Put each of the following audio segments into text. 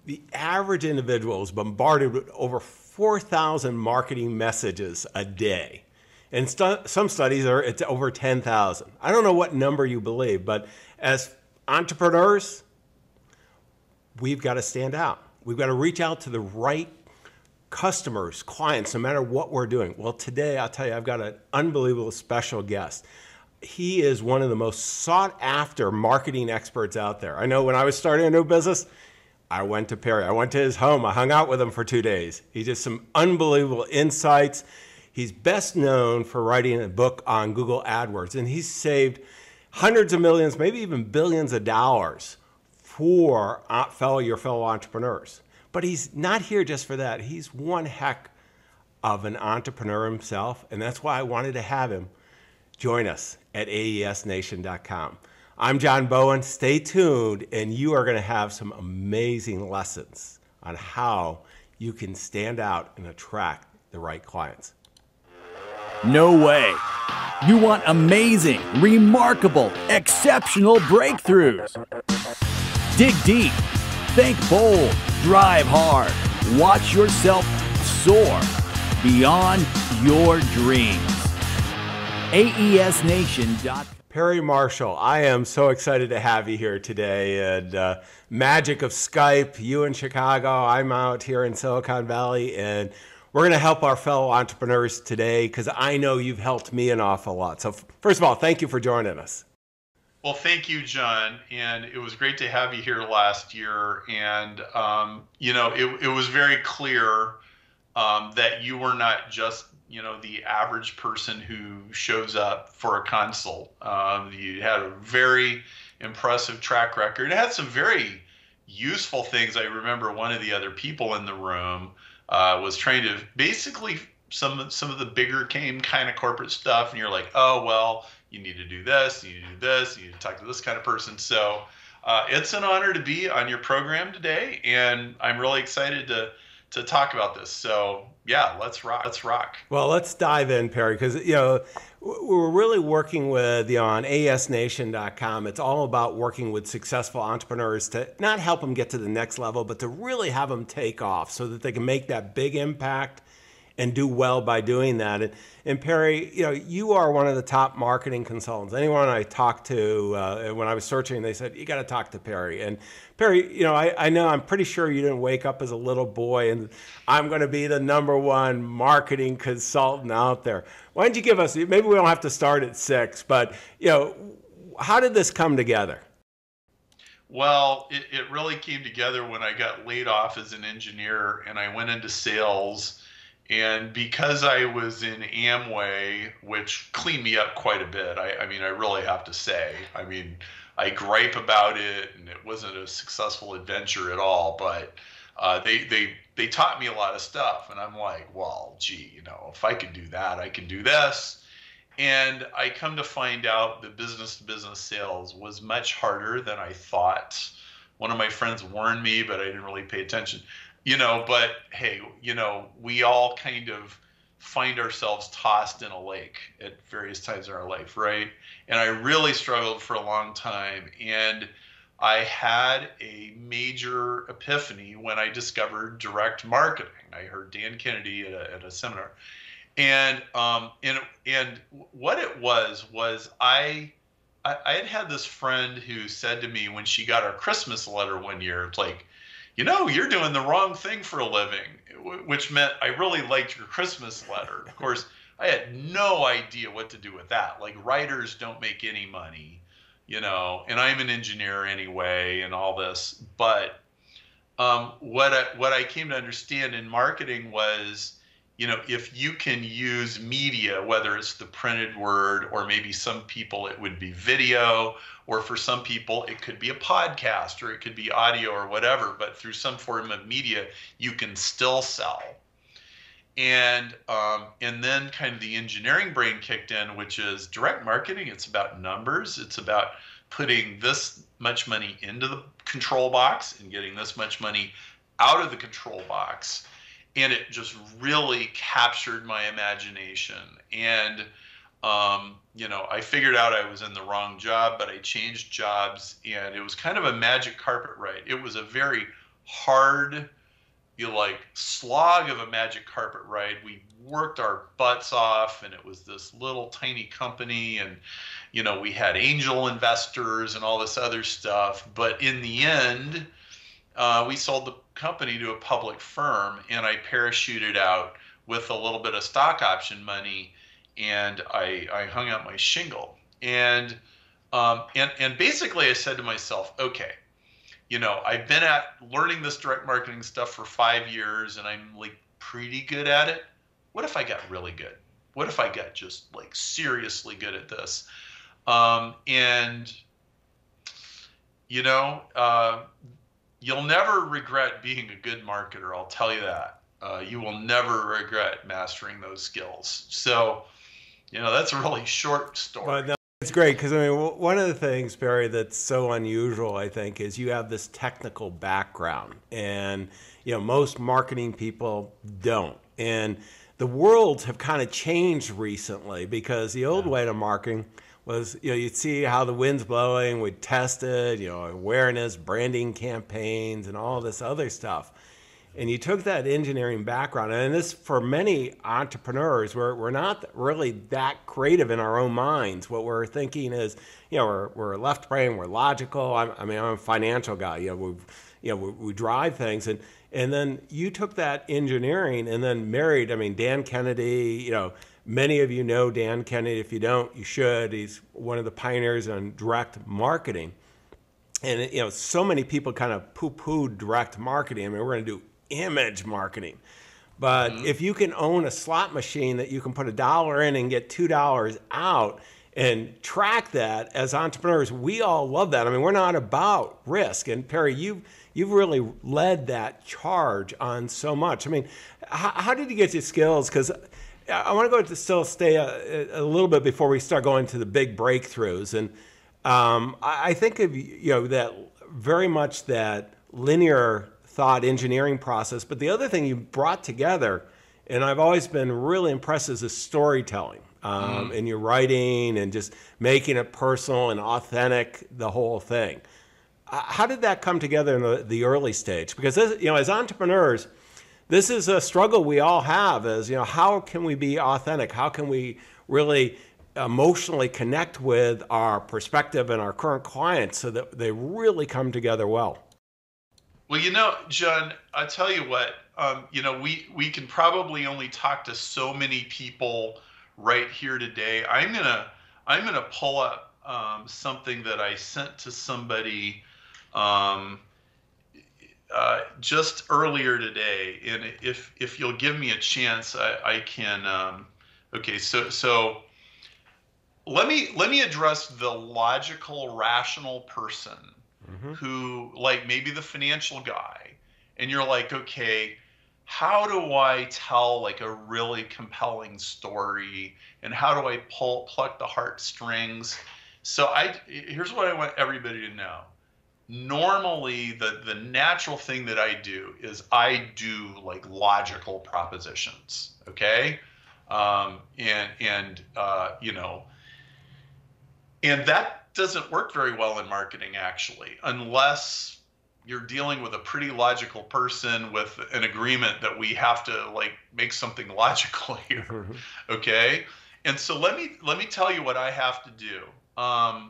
the average individual is bombarded with over 4,000 marketing messages a day. And some studies it's over 10,000. I don't know what number you believe, but as entrepreneurs, we've got to stand out. We've got to reach out to the right customers, clients, no matter what we're doing. Well, today, I'll tell you, I've got an unbelievable special guest. He is one of the most sought after marketing experts out there. I know when I was starting a new business, I went to Perry. I went to his home. I hung out with him for 2 days. He did some unbelievable insights. He's best known for writing a book on Google AdWords, and he's saved hundreds of millions, maybe even billions of dollars for your fellow entrepreneurs. But he's not here just for that. He's one heck of an entrepreneur himself, and that's why I wanted to have him join us at aesnation.com. I'm John Bowen. Stay tuned, and you are going to have some amazing lessons on how you can stand out and attract the right clients. No way. You want amazing, remarkable, exceptional breakthroughs. Dig deep, think bold, drive hard, watch yourself soar beyond your dreams. AESNation.com. Perry Marshall, I am so excited to have you here today. And magic of Skype, you in Chicago, I'm out here in Silicon Valley, and we're going to help our fellow entrepreneurs today because I know you've helped me an awful lot. So first of all, thank you for joining us. Well, thank you, John. And it was great to have you here last year. And, it was very clear that you were not just the average person who shows up for a consult. You had a very impressive track record. It had some very useful things. I remember one of the other people in the room was trying to basically some of the bigger game kind of corporate stuff. And you're like, oh, well, you need to do this, you need to do this, you need to talk to this kind of person. So it's an honor to be on your program today. And I'm really excited to talk about this. So yeah, let's rock. Well, let's dive in, Perry, because we're really working with on AESNation.com. It's all about working with successful entrepreneurs to not help them get to the next level, but to really have them take off so that they can make that big impact and do well by doing that. And Perry, you are one of the top marketing consultants. Anyone I talked to when I was searching, they said, you got to talk to Perry. And Perry, I'm pretty sure you didn't wake up as a little boy and I'm going to be the #1 marketing consultant out there. Why don't you give us, maybe we don't have to start at 6, but how did this come together? Well, it really came together when I got laid off as an engineer and I went into sales. And because I was in Amway, which cleaned me up quite a bit, I really have to say, I gripe about it and it wasn't a successful adventure at all, but they taught me a lot of stuff. And I'm like, well, gee, if I could do that, I can do this. And I come to find out that business-to-business sales was much harder than I thought. One of my friends warned me, but I didn't really pay attention. But hey, we all kind of find ourselves tossed in a lake at various times in our life, right? And I really struggled for a long time. And I had a major epiphany when I discovered direct marketing. I heard Dan Kennedy at a seminar. And what it was I had this friend who said to me when she got our Christmas letter one year, it's like, you're doing the wrong thing for a living, which meant I really liked your Christmas letter. Of course, I had no idea what to do with that. Like, writers don't make any money, and I'm an engineer anyway and all this. But what I came to understand in marketing was, if you can use media, whether it's the printed word or maybe some people it would be video, or for some people it could be a podcast or it could be audio or whatever, but through some form of media, you can still sell. And then kind of the engineering brain kicked in, which is direct marketing. It's about numbers. It's about putting this much money into the control box and getting this much money out of the control box. And it just really captured my imagination. And, I figured out I was in the wrong job, but I changed jobs, and it was kind of a magic carpet ride. It was a very hard, like slog of a magic carpet ride. We worked our butts off, and it was this little tiny company, and we had angel investors and all this other stuff. But in the end, we sold the company to a public firm, and I parachuted out with a little bit of stock option money, and I hung out my shingle. And basically I said to myself, okay, I've been at learning this direct marketing stuff for 5 years, and I'm like pretty good at it. What if I got really good? What if I got just like seriously good at this? You'll never regret being a good marketer. I'll tell you that. You will never regret mastering those skills. So, that's a really short story. Well, no, it's great because, I mean, one of the things, Barry, that's so unusual, I think, is you have this technical background. And, most marketing people don't. And the worlds have kind of changed recently because the old way to marketing was, you'd see how the wind's blowing, we'd test it, awareness, branding campaigns, and all this other stuff. And you took that engineering background, and this, for many entrepreneurs, we're not really that creative in our own minds. What we're thinking is, we're left brain, we're logical. I'm a financial guy. We drive things, and then you took that engineering and then married. I mean, Dan Kennedy. Many of you know Dan Kennedy. If you don't, you should. He's one of the pioneers on direct marketing. And, so many people kind of poo-pooed direct marketing. I mean, we're going to do image marketing. But if you can own a slot machine that you can put $1 in and get $2 out and track that as entrepreneurs, we all love that. I mean, we're not about risk. And Perry, you've really led that charge on so much. I mean, how did you get your skills? Because I want to stay a little bit before we start going to the big breakthroughs. And I think of that very much that linear thought engineering process. But the other thing you brought together, and I've always been really impressed, is the storytelling in your writing and just making it personal and authentic, the whole thing. How did that come together in the early stage? Because as entrepreneurs, this is a struggle we all have. Is how can we be authentic? How can we really emotionally connect with our perspective and our current clients so that they really come together well? Well, John, I tell you what, we can probably only talk to so many people right here today. I'm gonna pull up something that I sent to somebody just earlier today, and if you'll give me a chance, I can. Okay, so let me address the logical, rational person who, like maybe the financial guy, and you're like, okay, how do I tell like a really compelling story, and how do I pluck the heartstrings? So here's what I want everybody to know. Normally, the natural thing that I do is I do like logical propositions, okay, and that doesn't work very well in marketing, actually, unless you're dealing with a pretty logical person with an agreement that we have to like make something logical here. Okay. And so let me tell you what I have to do. I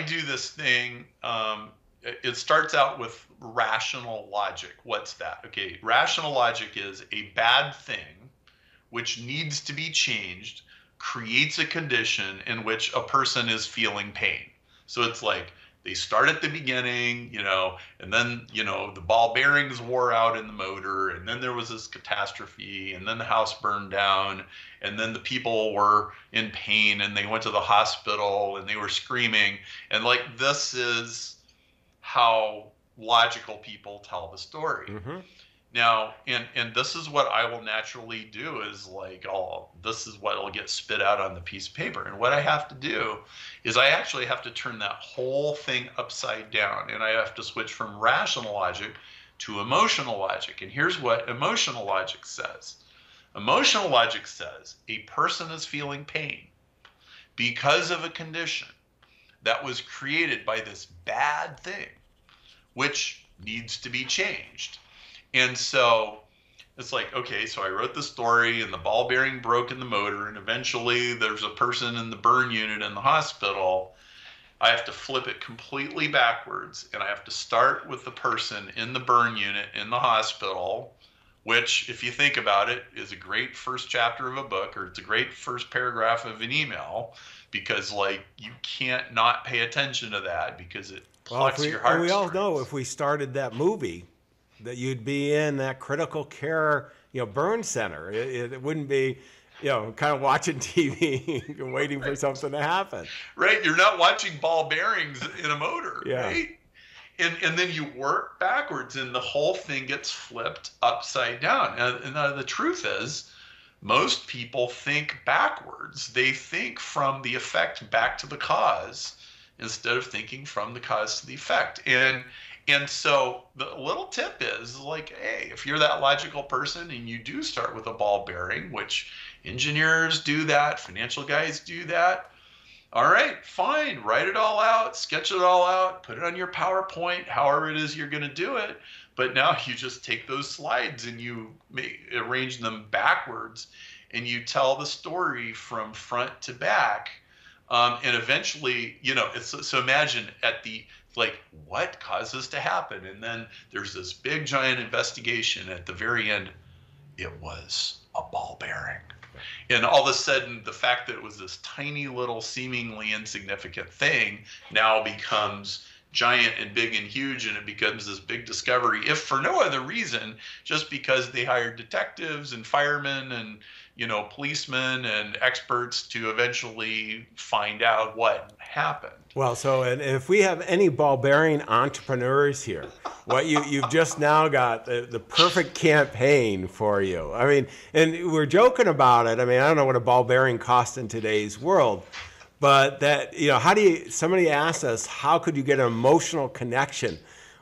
do this thing. It starts out with rational logic. What's that? Okay. Rational logic is a bad thing which needs to be changed, creates a condition in which a person is feeling pain. So it's like they start at the beginning, and then, the ball bearings wore out in the motor, and then there was this catastrophe, and then the house burned down, and then the people were in pain, and they went to the hospital, and they were screaming. And like, this is how logical people tell the story. Now, and this is what I will naturally do is like, this is what will get spit out on the piece of paper. And what I have to do is I actually have to turn that whole thing upside down, and I have to switch from rational logic to emotional logic. And here's what emotional logic says. Emotional logic says a person is feeling pain because of a condition that was created by this bad thing, which needs to be changed. And so it's like, okay, so I wrote the story and the ball bearing broke in the motor, and eventually there's a person in the burn unit in the hospital. I have to flip it completely backwards, and I have to start with the person in the burn unit in the hospital, which, if you think about it, is a great first chapter of a book, or it's a great first paragraph of an email, because like you can't not pay attention to that because it plucks your heart. And we all know if we started that movie, that you'd be in that critical care, burn center. It wouldn't be, kind of watching TV and waiting for something to happen. Right. You're not watching ball bearings in a motor, yeah. Right? And then you work backwards and the whole thing gets flipped upside down. And the truth is, most people think backwards. They think from the effect back to the cause instead of thinking from the cause to the effect. And so the little tip is like, hey, if you're that logical person and you do start with a ball bearing, which engineers do that, financial guys do that, all right, fine, write it all out, sketch it all out, put it on your PowerPoint, however it is you're going to do it. But now you just take those slides and you arrange them backwards and you tell the story from front to back. And eventually, so imagine what caused this to happen? And then there's this big giant investigation at the very end. It was a ball bearing. And all of a sudden, the fact that it was this tiny little seemingly insignificant thing now becomes giant and big and huge, and it becomes this big discovery, if for no other reason, just because they hired detectives and firemen and policemen and experts to eventually find out what happened. Well, so and if we have any ball bearing entrepreneurs here, what you've just now got the perfect campaign for you. I mean, and we're joking about it. I mean, I don't know what a ball bearing costs in today's world, but that somebody asked us, how could you get an emotional connection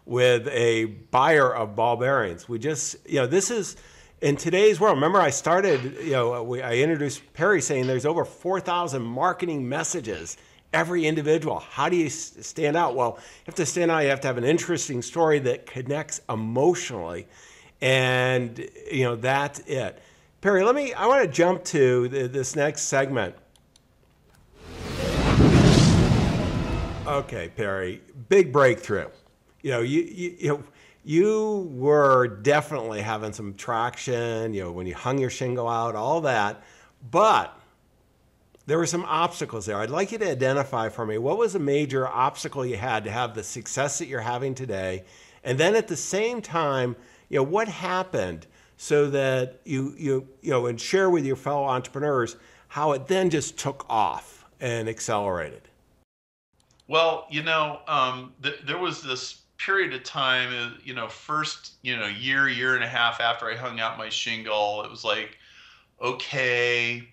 with a buyer of ball bearings? We just, this is. In today's world, remember I started, I introduced Perry saying there's over 4,000 marketing messages, every individual. How do you stand out? Well, you have to stand out, you have to have an interesting story that connects emotionally. And, that's it. Perry, I want to jump to this next segment. Okay, Perry, big breakthrough. You were definitely having some traction, when you hung your shingle out, all that, but there were some obstacles there. I'd like you to identify for me, what was a major obstacle you had to have the success that you're having today? And then at the same time, what happened so that you and share with your fellow entrepreneurs how it then just took off and accelerated? Well, there was this period of time, first, year and a half after I hung out my shingle, it was like, okay,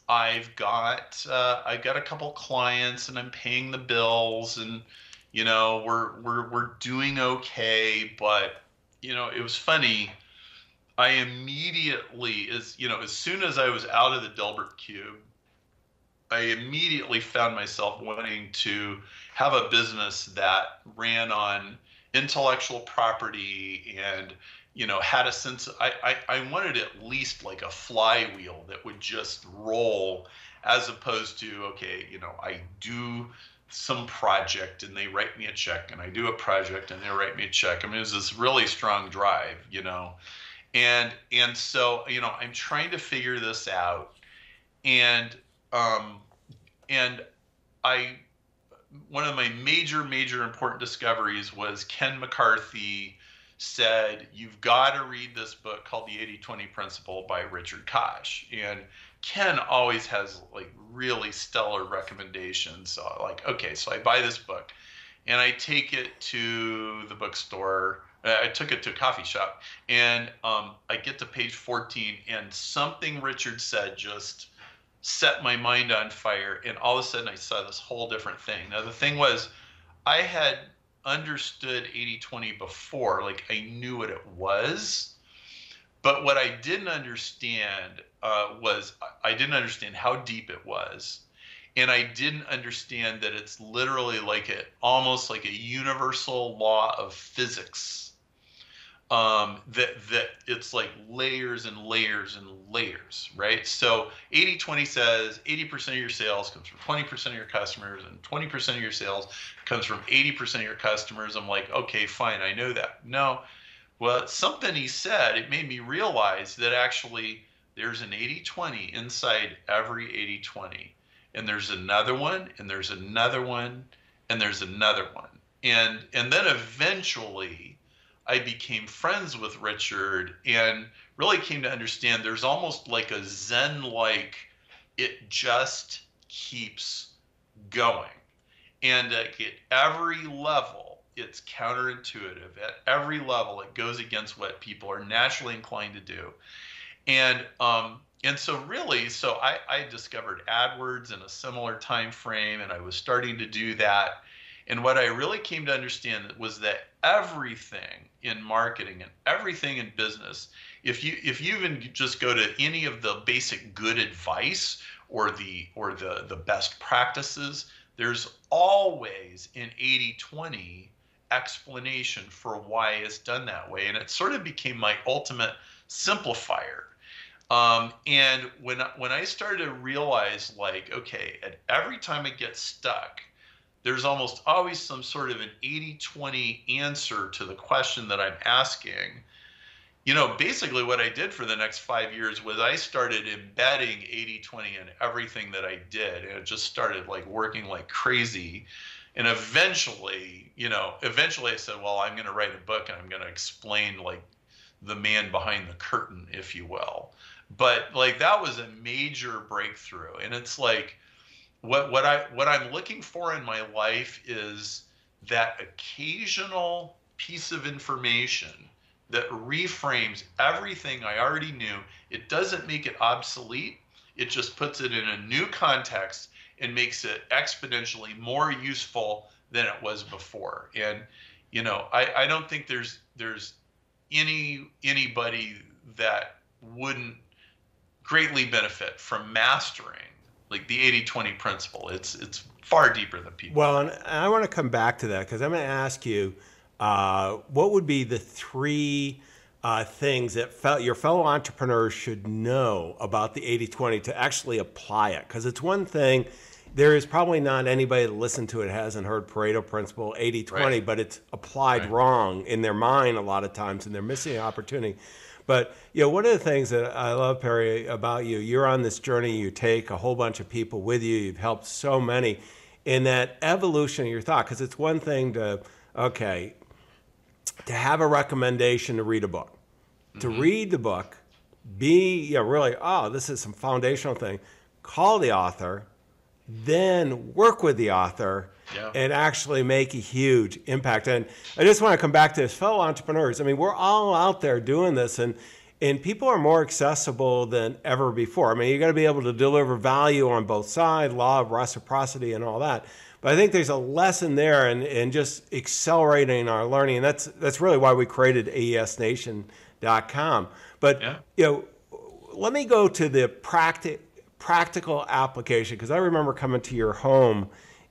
I've got a couple clients and I'm paying the bills and, we're doing okay. But, it was funny. I immediately, as soon as I was out of the Dilbert Cube, I immediately found myself wanting to have a business that ran on intellectual property and had a sense I wanted at least like a flywheel that would just roll, as opposed to, okay, I do some project and they write me a check, and I do a project and they write me a check. I mean, it was this really strong drive, and so I'm trying to figure this out, and one of my major important discoveries was Ken McCarthy said, you've got to read this book called The 80-20 Principle by Richard Koch. And Ken always has like really stellar recommendations. So okay, so I buy this book and I take it to the bookstore. I took it to a coffee shop, and I get to page 14, and something Richard said just set my mind on fire, and all of a sudden I saw this whole different thing. Now the thing was, I had understood 80-20 before, like I knew what it was, but what I didn't understand was I didn't understand how deep it was, And I didn't understand that it's literally like almost like a universal law of physics. That it's like layers and layers and layers, right? So 80/20 says 80% of your sales comes from 20% of your customers, and 20% of your sales comes from 80% of your customers. I'm like, okay, fine, I know that. No, well, something he said, it made me realize that actually there's an 80/20 inside every 80/20. And there's another one, and there's another one, and there's another one. And then eventually I became friends with Richard and really came to understand there's almost like a Zen-like, it just keeps going. And at every level, it's counterintuitive. At every level, it goes against what people are naturally inclined to do. And so really, so I discovered AdWords in a similar time frame, and I was starting to do that. And what I really came to understand was that everything in marketing and everything in business, if you even just go to any of the basic good advice or the best practices, there's always an 80/20 explanation for why it's done that way. And it sort of became my ultimate simplifier. And when I started to realize, like, okay, at every time I get stuck, there's almost always some sort of an 80/20 answer to the question that I'm asking. Basically what I did for the next 5 years was I started embedding 80/20 in everything that I did. And it just started like working like crazy. And eventually I said, well, I'm going to write a book and I'm going to explain like the man behind the curtain, if you will. But like that was a major breakthrough. And it's like, what I'm looking for in my life is that occasional piece of information that reframes everything I already knew. It doesn't make it obsolete. It just puts it in a new context and makes it exponentially more useful than it was before. And I don't think there's anybody that wouldn't greatly benefit from mastering like the 80/20 principle. It's far deeper than people. Well, and I want to come back to that because I'm going to ask you, what would be the three things that your fellow entrepreneurs should know about the 80/20 to actually apply it? Because it's one thing, there is probably not anybody that listened to it hasn't heard Pareto principle, 80/20, right, but it's applied wrong in their mind a lot of times, and they're missing an opportunity. But one of the things that I love, Perry, about you, you're on this journey. You take a whole bunch of people with you. You've helped so many in that evolution of your thought. Because it's one thing to have a recommendation to read a book, to read the book, really, this is some foundational thing. Call the author, then work with the author. Yeah. And actually make a huge impact. And I just want to come back to this, fellow entrepreneurs. I mean, we're all out there doing this, and people are more accessible than ever before. I mean, you got to be able to deliver value on both sides, law of reciprocity and all that. But I think there's a lesson there in just accelerating our learning. And that's really why we created AESNation.com. But, let me go to the practical application, because I remember coming to your home.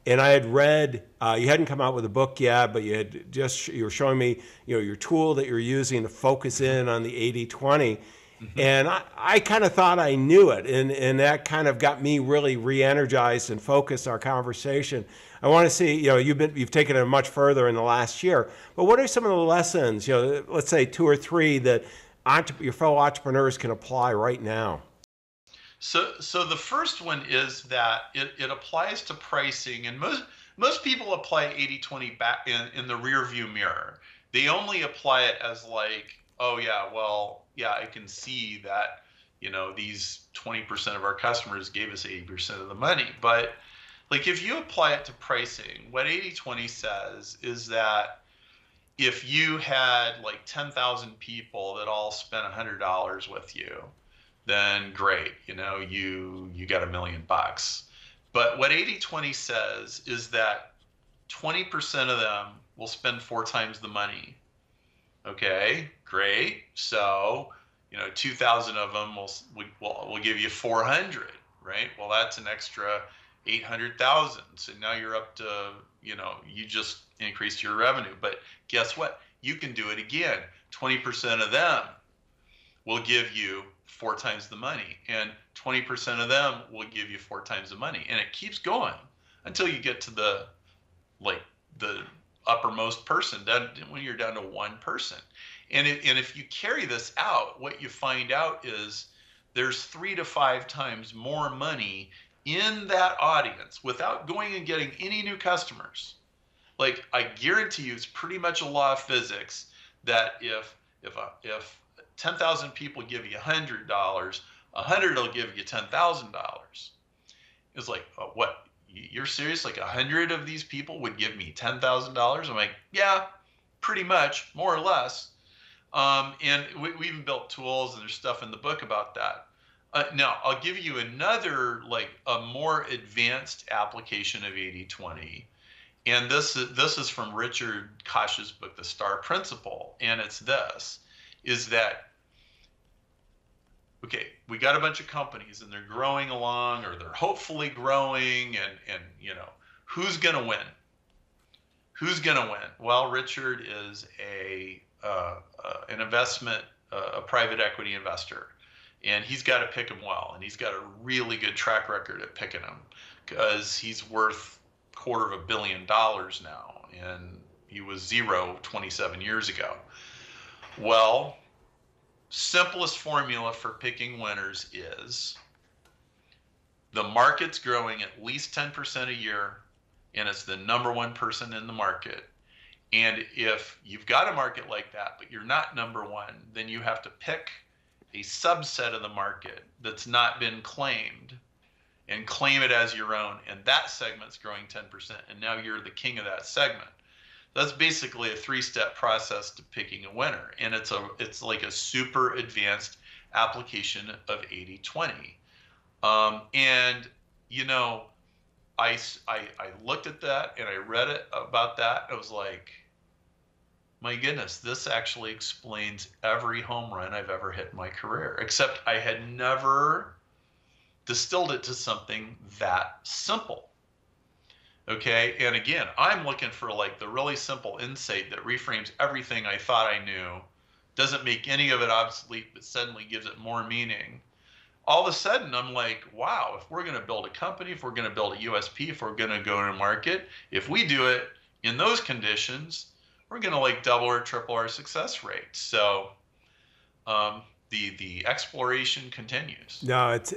And I had read, you hadn't come out with a book yet, but you were showing me, your tool that you're using to focus in on the 80/20. And I kind of thought I knew it. And that kind of got me really re-energized and focused our conversation. I want to see, you've taken it much further in the last year. But what are some of the lessons, let's say 2 or 3 that your fellow entrepreneurs can apply right now? So the first one is that it applies to pricing, and most people apply 80/20 back in the rear view mirror. They only apply it as like, oh yeah, well, yeah, I can see that, these 20% of our customers gave us 80% of the money. But like if you apply it to pricing, what 80/20 says is that if you had like 10,000 people that all spent $100 with you, then great, you got $1 million. But what 80/20 says is that 20% of them will spend 4 times the money. Okay, great. So, 2,000 of them will give you 400, right? Well, that's an extra 800,000. So now you're up to, you just increased your revenue. But guess what? You can do it again. 20% of them will give you 4 times the money, and 20% of them will give you 4 times the money. And it keeps going until you get to the uppermost person, when you're down to 1 person. And if you carry this out, what you find out is there's 3 to 5 times more money in that audience without going and getting any new customers. Like, I guarantee you, it's pretty much a law of physics that if 10,000 people give you $100, 100 will give you $10,000. It's like, what? You're serious? Like 100 of these people would give me $10,000? I'm like, yeah, pretty much, more or less. And we even built tools, and there's stuff in the book about that. Now, I'll give you another, like a more advanced application of 80-20. And this is from Richard Koch's book, The Star Principle. And it's this, is that, okay, we got a bunch of companies and they're growing along, or they're hopefully growing, and who's going to win? Who's going to win? Well, Richard is an investment, a private equity investor, and he's got to pick them well, and he's got a really good track record at picking them, because he's worth $250 million now, and he was zero 27 years ago. Well, simplest formula for picking winners is the market's growing at least 10% a year, and it's the number 1 person in the market. And if you've got a market like that, but you're not number 1, then you have to pick a subset of the market that's not been claimed and claim it as your own. And that segment's growing 10%. And now you're the king of that segment. That's basically a 3-step process to picking a winner. And it's like a super advanced application of 80-20. And, I looked at that and I read it about that. I was like, my goodness, this actually explains every home run I've ever hit in my career, except I had never distilled it to something that simple. Okay. And again, I'm looking for like the really simple insight that reframes everything I thought I knew, doesn't make any of it obsolete, but suddenly gives it more meaning. All of a sudden, I'm like, wow, if we're going to build a company, if we're going to build a USP, if we're going to go to market, if we do it in those conditions, we're going to like double or triple our success rate. So the exploration continues. No, it's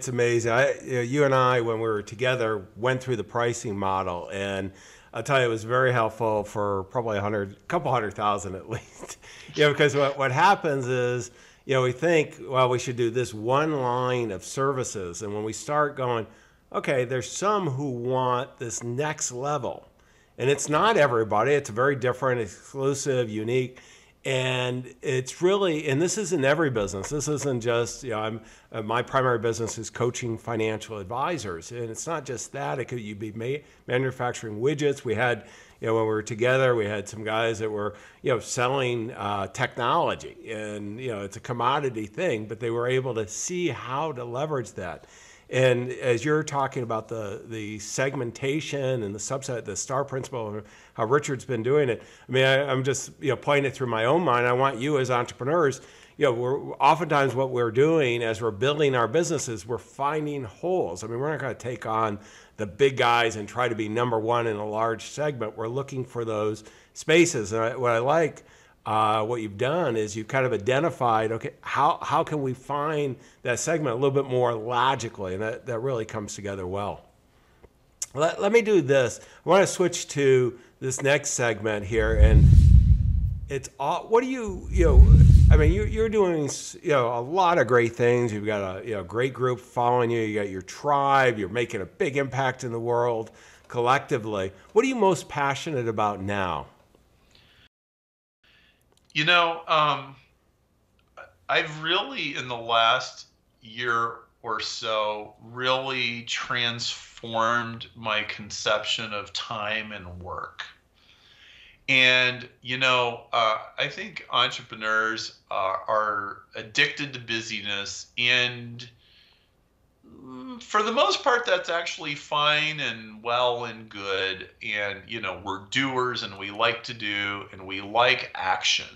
amazing. You and I, when we were together, went through the pricing model, and I'll tell you, it was very helpful for probably a couple 100,000 at least. Because what happens is, we think, well, we should do this one line of services. And when we start going, okay, there's some who want this next level. And it's not everybody. It's very different, exclusive, unique. And it's really, and this isn't every business. This isn't just, my primary business is coaching financial advisors. And it's not just that. It could you be manufacturing widgets. We had, when we were together, we had some guys that were, selling technology. And, it's a commodity thing, but they were able to see how to leverage that. And as you're talking about the segmentation and the subset, the STAR principle, how Richard's been doing it, I mean, I'm just playing it through my own mind. I want you as entrepreneurs, we're oftentimes what we're doing as we're building our businesses, we're finding holes. I mean, we're not going to take on the big guys and try to be number 1 in a large segment. We're looking for those spaces. And what I like, what you've done is you've kind of identified, okay, how can we find that segment a little bit more logically, and that really comes together well. Let me do this. I want to switch to this next segment here, and it's all, what do I mean, you're doing a lot of great things. You've got a great group following you. You got your tribe. You're making a big impact in the world collectively. What are you most passionate about now? I've really, in the last year or so, really transformed my conception of time and work. And, I think entrepreneurs are addicted to busyness, and For the most part, that's actually fine and well and good. And, we're doers and we like to do and we like action.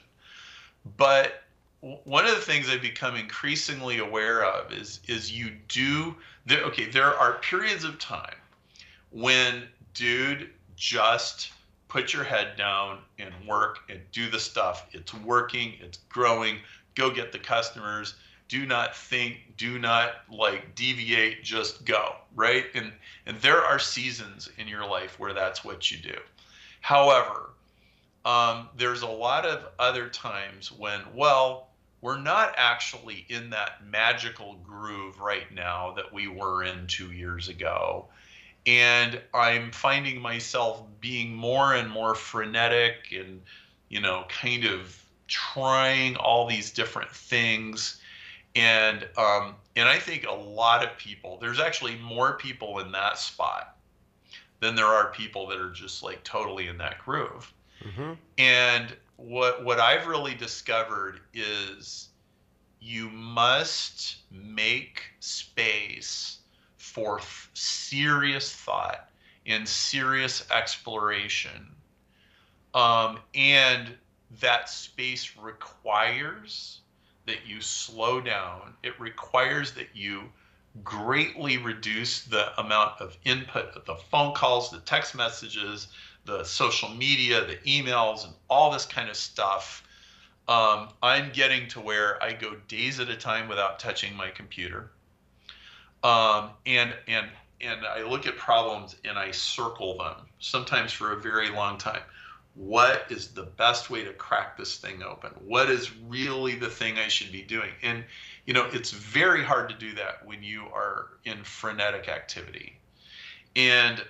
But one of the things I've become increasingly aware of is there are periods of time when, dude, just put your head down and work and do the stuff. It's working, it's growing, go get the customers. Do not think, do not deviate, just go, right? And there are seasons in your life where that's what you do. However, there's a lot of other times when, we're not actually in that magical groove right now that we were in 2 years ago. And I'm finding myself being more and more frenetic and, kind of trying all these different things. And I think a lot of people, there's actually more people in that spot than there are people that are just totally in that groove. Mm-hmm. And what I've really discovered is you must make space for serious thought and serious exploration. And that space requires that you slow down. It requires that you greatly reduce the amount of input, the phone calls, the text messages, the social media, the emails, and all this kind of stuff. I'm getting to where I go days at a time without touching my computer. And I look at problems and I circle them, sometimes for a very long time. What is the best way to crack this thing open? What is really the thing I should be doing? And, it's very hard to do that when you are in frenetic activity. And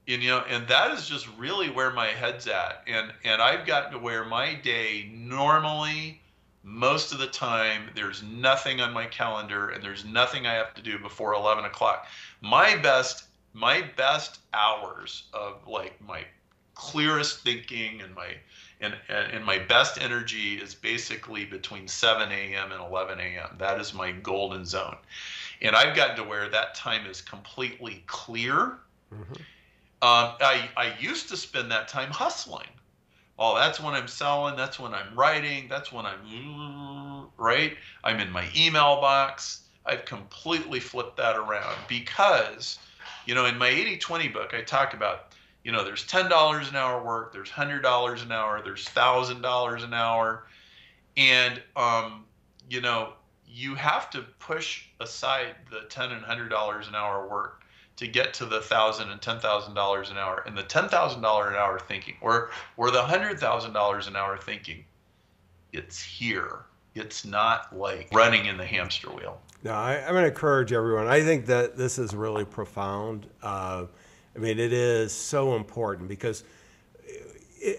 that is just really where my head's at. And I've gotten to where my day normally, most of the time, there's nothing on my calendar and there's nothing I have to do before 11 o'clock. My best hours of my clearest thinking and my best energy is basically between 7 a.m. and 11 a.m. That is my golden zone. And I've gotten to where that time is completely clear. Mm-hmm. I used to spend that time hustling. Oh, that's when I'm selling. That's when I'm writing. That's when I'm in my email box. I've completely flipped that around because, in my 80-20 book, I talk about, there's $10 an hour work, there's $100 an hour, there's $1,000 an hour. And, you have to push aside the $10 and $100 an hour work to get to the $1,000 and $10,000 an hour, and the $10,000 an hour thinking, or the $100,000 an hour thinking, it's here. It's not running in the hamster wheel. No, I'm going to encourage everyone. I think that this is really profound. It is so important because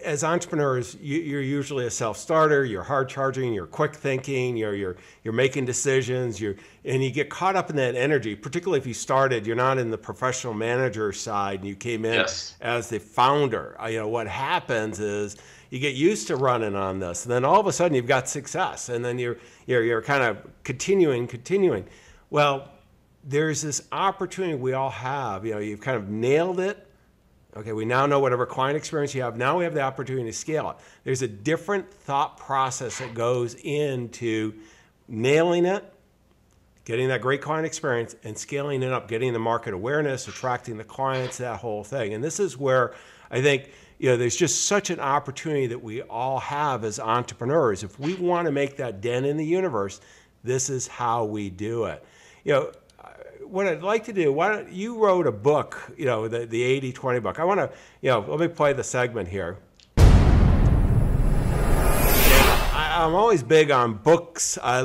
as entrepreneurs, you're usually a self-starter, you're hard-charging, you're quick thinking, you're making decisions, and you get caught up in that energy, particularly if you started, you're not in the professional manager side and you came in as the founder. What happens is you get used to running on this, and then all of a sudden you've got success, and then you're kind of continuing. Well, there's this opportunity we all have. You've kind of nailed it. Okay, we now know whatever client experience you have. Now we have the opportunity to scale it. There's a different thought process that goes into nailing it, getting that great client experience, and scaling it up, getting the market awareness, attracting the clients, that whole thing. And this is where I think there's just such an opportunity that we all have as entrepreneurs. If we want to make that dent in the universe, this is how we do it. What I'd like to do, you wrote a book, the 80-20 book. I want to, let me play the segment here. I'm always big on books. I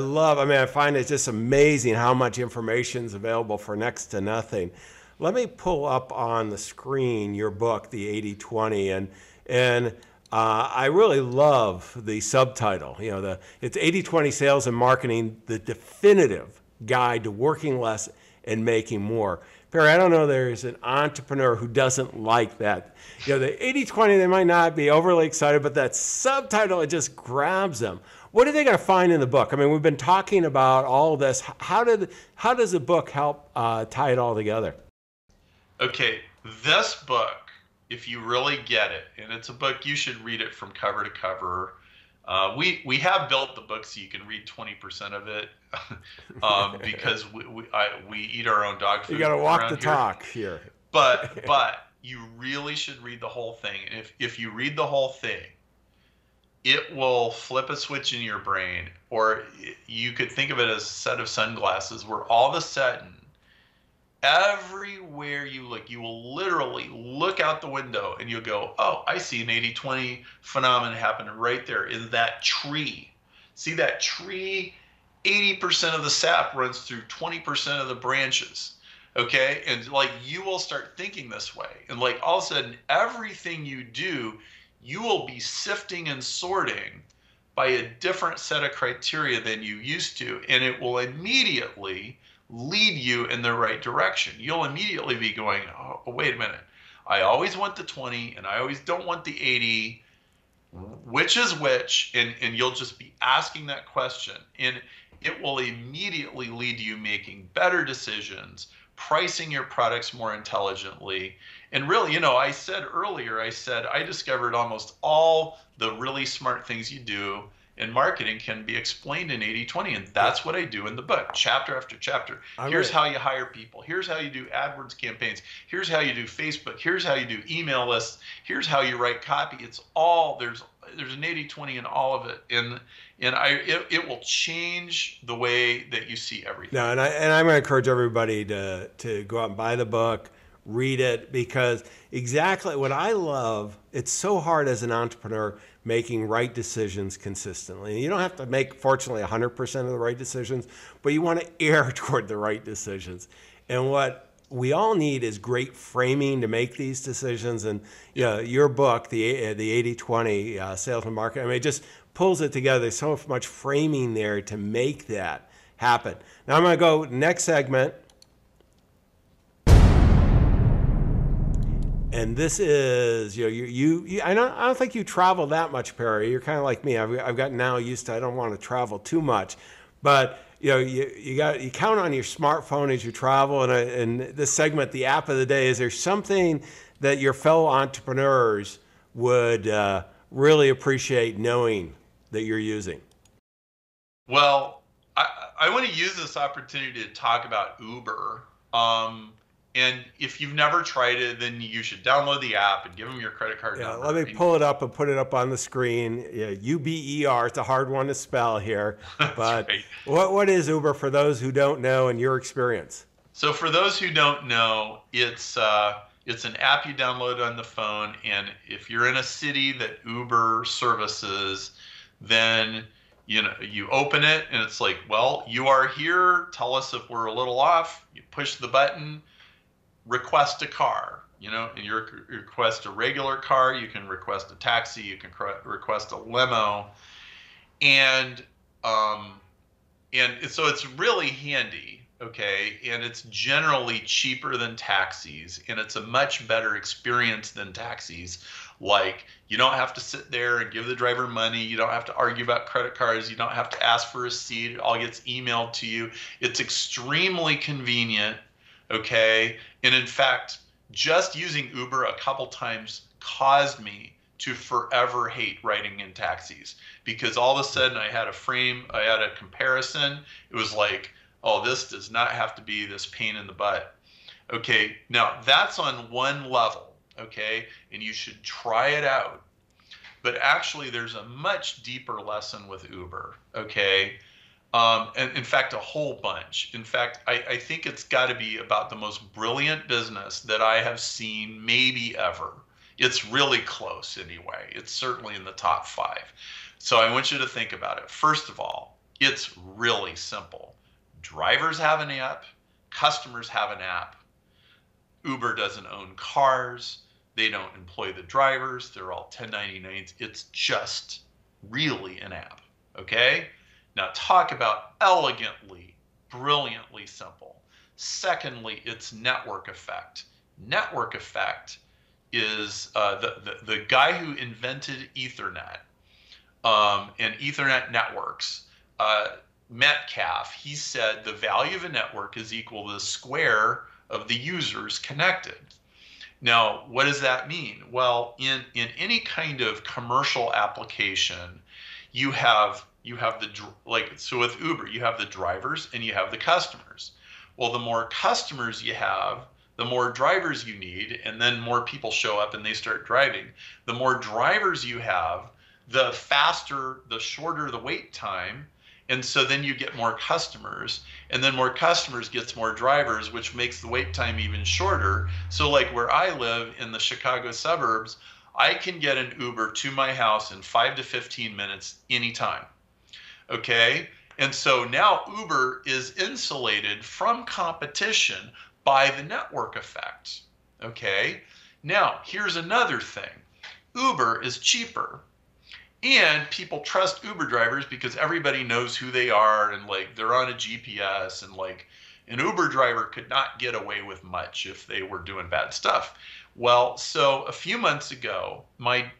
find it just amazing how much information is available for next to nothing. Let me pull up on the screen your book, the 80-20, and I really love the subtitle. It's 80-20 Sales and Marketing, the definitive guide to working less and making more. Perry, I don't know there's an entrepreneur who doesn't like that. You know, the 80-20, they might not be overly excited, but that subtitle, it just grabs them. What are they going to find in the book? I mean, we've been talking about all of this. How does the book help tie it all together? Okay, this book, if you really get it, and it's a book, you should read it from cover to cover. We have built the book so you can read 20% of it because we eat our own dog food. You got to walk the here. talk here. But you really should read the whole thing. And if you read the whole thing, it will flip a switch in your brain, or you could think of it as a set of sunglasses where all of a sudden, everywhere you look, you will literally look out the window and you'll go, oh, I see an 80-20 phenomenon happening right there in that tree. See that tree? 80% of the sap runs through 20% of the branches. Okay? And like you will start thinking this way. And like all of a sudden, everything you do, you will be sifting and sorting by a different set of criteria than you used to. And it will immediately lead you in the right direction. You'll immediately be going, oh, wait a minute. I always want the 20 and I always don't want the 80. Which is which? And you'll just be asking that question. And it will immediately lead to you making better decisions, pricing your products more intelligently. And really, you know, I said earlier, I discovered almost all the really smart things you do in marketing can be explained in 80-20, and that's what I do in the book, chapter after chapter. Here's how you hire people. Here's how you do AdWords campaigns. Here's how you do Facebook. Here's how you do email lists. Here's how you write copy. It's all, there's an 80-20 in all of it, and it will change the way that you see everything. No, and I'm going to encourage everybody to go out and buy the book, read it, because exactly what I love, it's so hard as an entrepreneur making right decisions consistently. You don't have to make, fortunately, 100% of the right decisions, but you want to err toward the right decisions. And what we all need is great framing to make these decisions. And you know, your book, the 80-20 Sales and Marketing, I mean, it just pulls it together. There's so much framing there to make that happen. Now I'm going to go next segment. And this is, you know, I don't think you travel that much, Perry. You're kind of like me. I've gotten now used to, I don't want to travel too much, but you know, you count on your smartphone as you travel. And this segment, the app of the day, is there something that your fellow entrepreneurs would really appreciate knowing that you're using? Well, I want to use this opportunity to talk about Uber. And if you've never tried it, then you should download the app and give them your credit card number. Let me pull it up and put it up on the screen. Yeah, UBER, it's a hard one to spell here. But right. What is Uber for those who don't know in your experience? So for those who don't know, it's an app you download on the phone. And if you're in a city that Uber services, then you open it and it's like, well, you are here. Tell us if we're a little off. You push the button. Request a car, and you request a regular car, you can request a taxi, you can request a limo, and so it's really handy, okay, and it's generally cheaper than taxis, and it's a much better experience than taxis. Like, you don't have to sit there and give the driver money, you don't have to argue about credit cards, you don't have to ask for a receipt, it all gets emailed to you. It's extremely convenient. Okay, and in fact, just using Uber a couple times caused me to forever hate riding in taxis, because all of a sudden I had a comparison. It was like, oh, this does not have to be this pain in the butt. Okay, now that's on one level, okay, and you should try it out. But actually, there's a much deeper lesson with Uber, okay? And in fact, a whole bunch. In fact, I think it's got to be about the most brilliant business that I have seen maybe ever. It's really close anyway. It's certainly in the top 5. So I want you to think about it. First of all, it's really simple. Drivers have an app. Customers have an app. Uber doesn't own cars. They don't employ the drivers. They're all 1099s. It's just really an app, okay? Now talk about elegantly, brilliantly simple. Secondly, it's network effect. Network effect is the guy who invented Ethernet and Ethernet networks, Metcalf, he said the value of a network is equal to the square of the users connected. Now, what does that mean? Well, in any kind of commercial application, you have so with Uber, you have the drivers and you have the customers. Well, the more customers you have, the more drivers you need, and then more people show up and they start driving. The more drivers you have, the faster, the shorter the wait time. And so then you get more customers, and then more customers gets more drivers, which makes the wait time even shorter. So like where I live in the Chicago suburbs, I can get an Uber to my house in 5 to 15 minutes anytime. Okay? And so now Uber is insulated from competition by the network effect. Okay? Now, here's another thing. Uber is cheaper. And people trust Uber drivers because everybody knows who they are, and like they're on a GPS, and like an Uber driver could not get away with much if they were doing bad stuff. Well, so a few months ago, my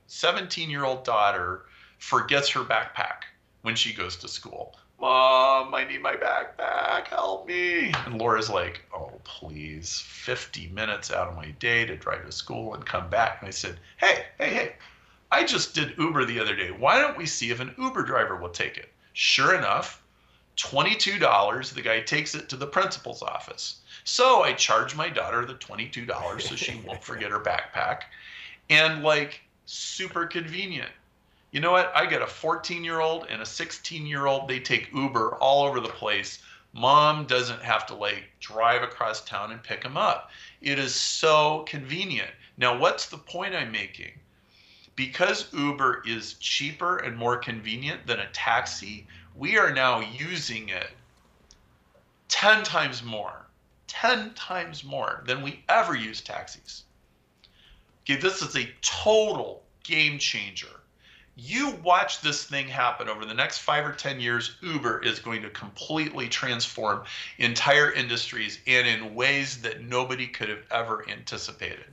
17-year-old daughter forgets her backpack when she goes to school. Mom, I need my backpack, help me. And Laura's like, oh, please, 50 minutes out of my day to drive to school and come back. And I said, hey, I just did Uber the other day. Why don't we see if an Uber driver will take it? Sure enough, $22, the guy takes it to the principal's office. So I charge my daughter the $22 so she won't forget her backpack. And like, super convenient. You know what? I got a 14-year-old and a 16-year-old. They take Uber all over the place. Mom doesn't have to like drive across town and pick them up. It is so convenient. Now, what's the point I'm making? Because Uber is cheaper and more convenient than a taxi, we are now using it 10 times more than we ever use taxis. Okay, this is a total game changer. You watch this thing happen over the next 5 or 10 years. Uber is going to completely transform entire industries and in ways that nobody could have ever anticipated.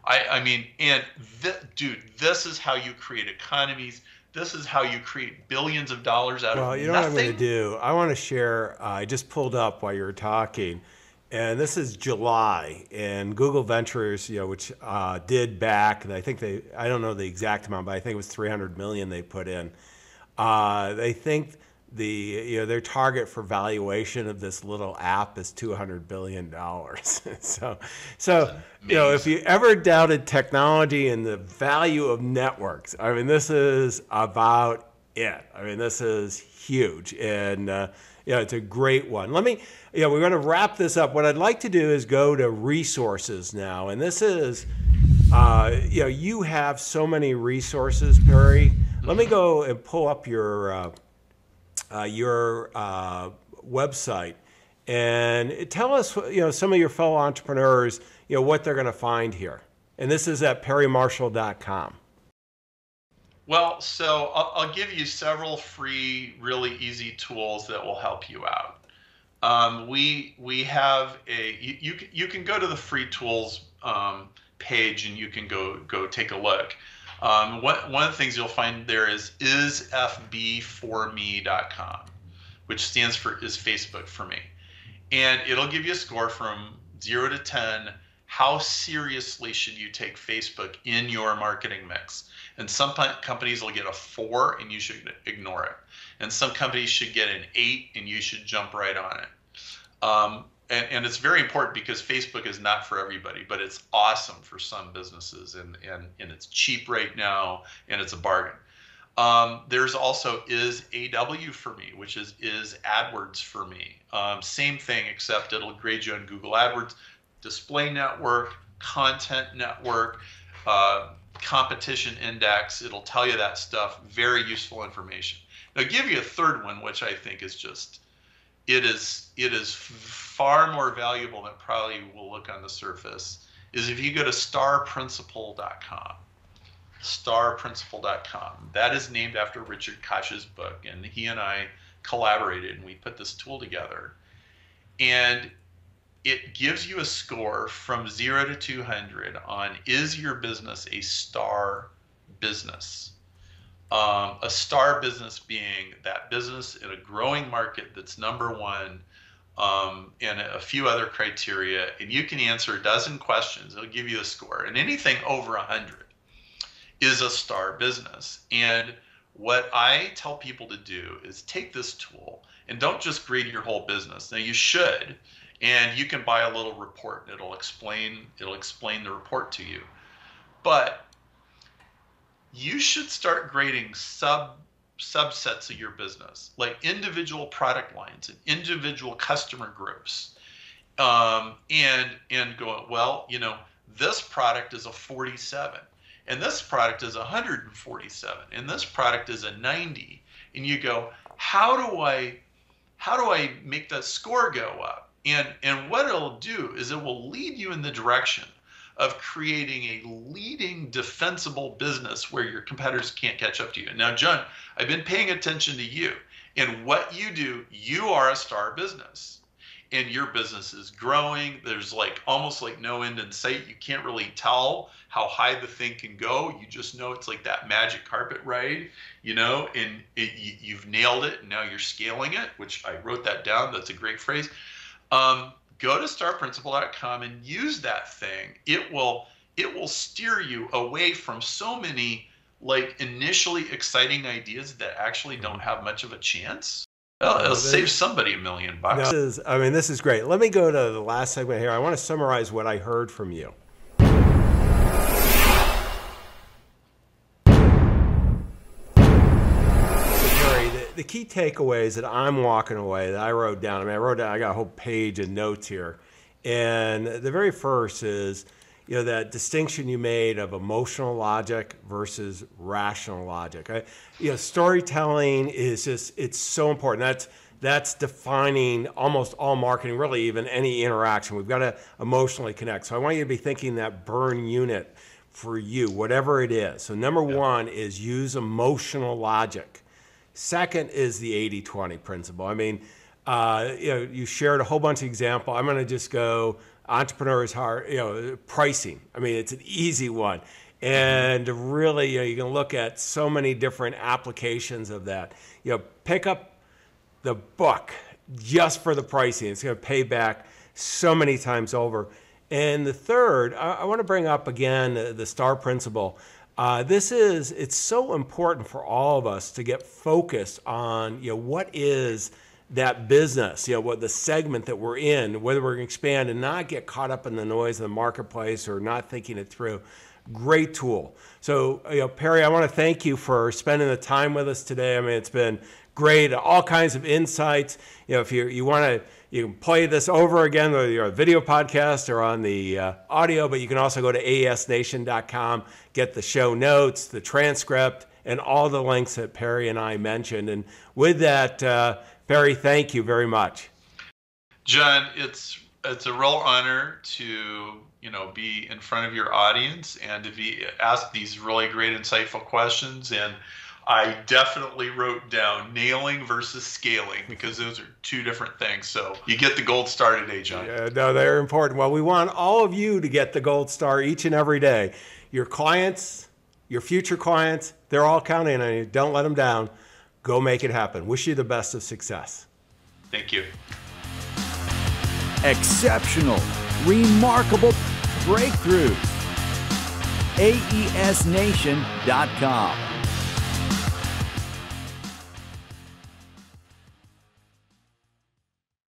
I mean, and dude, this is how you create economies. This is how you create billions of dollars out of nothing. Well, you know what I'm going to do? I want to share, I just pulled up while you were talking, and this is July, and Google Ventures, which did back, and I think I don't know the exact amount, but I think it was 300 million they put in. They think their target for valuation of this little app is $200 billion. so if you ever doubted technology and the value of networks, I mean, this is about it. I mean, this is huge, and it's a great one. We're going to wrap this up. What I'd like to do is go to resources now, and this is, you have so many resources, Perry. Let me go and pull up your website and tell us, some of your fellow entrepreneurs, what they're going to find here. And this is at perrymarshall.com. Well, so I'll give you several free, really easy tools that will help you out. We have you can go to the free tools page and you can go take a look. One of the things you'll find there is fb4me.com, which stands for is Facebook for me. And it'll give you a score from 0 to 10. How seriously should you take Facebook in your marketing mix? And some companies will get a 4 and you should ignore it. And some companies should get an 8 and you should jump right on it. And it's very important because Facebook is not for everybody, but it's awesome for some businesses, and it's cheap right now, and it's a bargain. There's also is AW for me, which is AdWords for me. Same thing, except it'll grade you on Google AdWords, display network, content network, competition index. It'll tell you that stuff. Very useful information. Now, I'll give you a third one, which I think is just, it is far more valuable than probably will look on the surface, is if you go to starprinciple.com. Starprinciple.com. That is named after Richard Koch's book, and he and I collaborated and we put this tool together. And it gives you a score from 0 to 200 on, is your business a star business? A star business being that business in a growing market that's number one, and a few other criteria. And you can answer a dozen questions. It'll give you a score. And anything over 100 is a star business. And what I tell people to do is take this tool and don't just grade your whole business. Now you should, and you can buy a little report and it'll explain the report to you. But you should start grading subsets of your business, like individual product lines and individual customer groups, and go, well, this product is a 47, and this product is 147, and this product is a 90, and you go, how do I make that score go up? And what it'll do is it will lead you in the direction of creating a leading defensible business where your competitors can't catch up to you. Now, John, I've been paying attention to you. And what you do, you are a star business. And your business is growing. There's almost like no end in sight. You can't really tell how high the thing can go. You just know it's like that magic carpet ride, and you've nailed it. And now you're scaling it, which I wrote that down. That's a great phrase. Go to starprinciple.com and use that thing. It will steer you away from so many initially exciting ideas that actually don't have much of a chance. It'll save somebody $1 million. This is great. Let me go to the last segment here. I want to summarize what I heard from you. The key takeaways that I'm walking away that I wrote down, I got a whole page of notes here. And the very first is, that distinction you made of emotional logic versus rational logic. Storytelling is it's so important. That's defining almost all marketing, really even any interaction. We've got to emotionally connect. So I want you to be thinking that burn unit for you, whatever it is. So number one is use emotional logic. Second is the 80-20 principle. You shared a whole bunch of examples. I'm going to just go entrepreneur's heart, pricing. It's an easy one. And really, you can look at so many different applications of that. Pick up the book just for the pricing. It's going to pay back so many times over. And the third, I want to bring up again the STAR principle. It's so important for all of us to get focused on, what is that business, what the segment that we're in, whether we're going to expand, and not get caught up in the noise of the marketplace or not thinking it through. Great tool. So, Perry, I want to thank you for spending the time with us today. It's been great, all kinds of insights. If you want to, you can play this over again, whether you're on a video podcast or on the audio, but you can also go to aesnation.com, get the show notes, the transcript, and all the links that Perry and I mentioned. And with that, Perry, thank you very much. John, it's a real honor to be in front of your audience and to be asked these really great, insightful questions. And I definitely wrote down nailing versus scaling, because those are two different things. So you get the gold star today, John. Yeah, no, they're important. Well, we want all of you to get the gold star each and every day. Your clients, your future clients, they're all counting on you. Don't let them down. Go make it happen. Wish you the best of success. Thank you. Exceptional, remarkable breakthroughs. aesnation.com